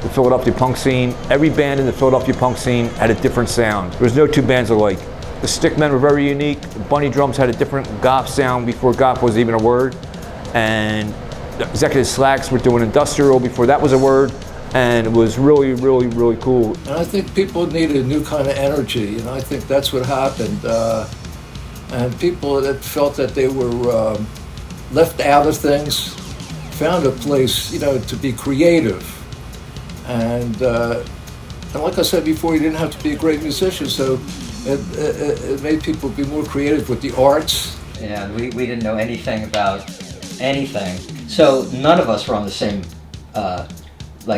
the Philadelphia punk scene. Every band in the Philadelphia punk scene had a different sound. There was no two bands alike. The Stickmen were very unique. The Bunny Drums had a different goth sound before goth was even a word. And the Executive Slacks were doing industrial before that was a word. And it was really, really, really cool. And I think people needed a new kind of energy, and I think that's what happened. And people that felt that they were left out of things found a place, to be creative. And like I said before, you didn't have to be a great musician, so it made people be more creative with the arts. Yeah, we didn't know anything about anything, so none of us were on the same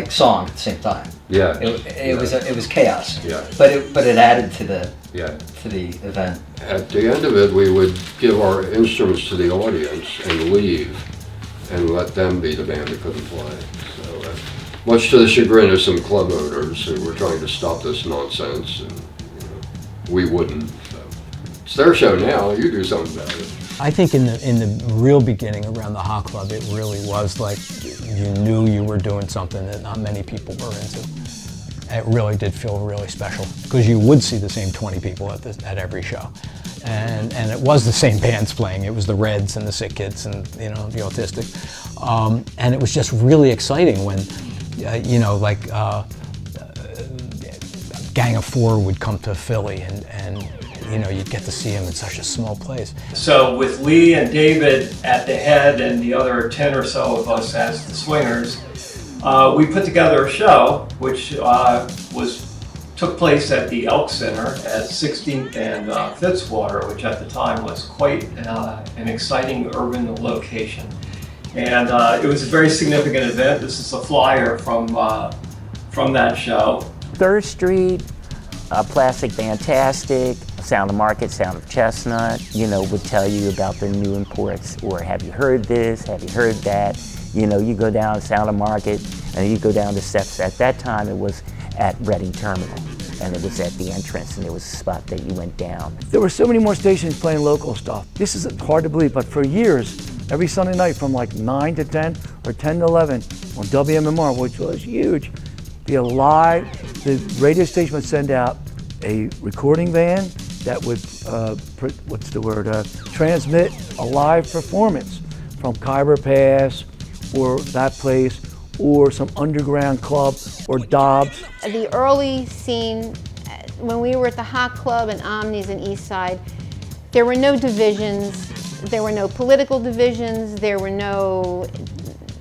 song at the same time. Yeah, it was chaos. Yeah, but it added to the event. At the end of it, we would give our instruments to the audience and leave, and let them be the band that couldn't play. So, much to the chagrin of some club owners who were trying to stop this nonsense, and we wouldn't. So. It's their show now. You do something about it. I think in the real beginning around the Hot Club, it really was like you knew you were doing something that not many people were into. It really did feel really special because you would see the same 20 people at every show, and it was the same bands playing. It was the Reds and the Sick Kids and the Autistic, and it was just really exciting when Gang of Four would come to Philly and you'd get to see him in such a small place. So with Lee and David at the head and the other 10 or so of us as the swingers, we put together a show which took place at the Elk Center at 16th and Fitzwater, which at the time was quite an exciting urban location. And it was a very significant event. This is a flyer from that show. 3rd Street, Plastic Fantastic, Sound of Market, Sound of Chestnut, would tell you about the new imports, or have you heard this, have you heard that? You go down Sound of Market, and you go down the steps. At that time, it was at Reading Terminal, and it was at the entrance, and there was a spot that you went down. There were so many more stations playing local stuff. This is hard to believe, but for years, every Sunday night from like 9 to 10 or 10 to 11 on WMMR, which was huge, the radio station would send out a recording van that would, transmit a live performance from Khyber Pass or that place or some underground club or Dobbs. The early scene, when we were at the Hot Club and Omnis and East Side, there were no divisions, there were no political divisions, there were no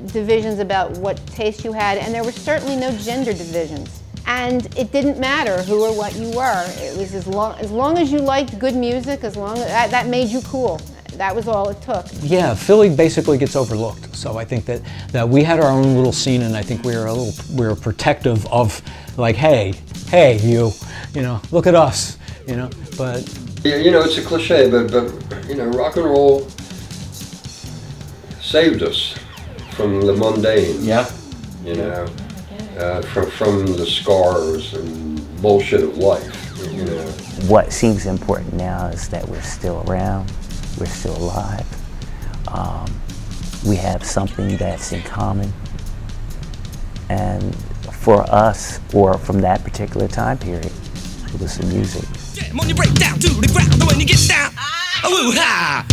divisions about what taste you had, and there were certainly no gender divisions. And it didn't matter who or what you were. It was as long as you liked good music, as long as that made you cool. That was all it took. Yeah, Philly basically gets overlooked. So I think that we had our own little scene, and I think we were protective of, like, hey, you look at us, But it's a cliche, but rock and roll saved us from the mundane. Yeah. From the scars and bullshit of life, What seems important now is that we're still around, we're still alive. We have something that's in common. And for us, or from that particular time period, it was the music. When you break down to the ground, when you get down, woo-ha!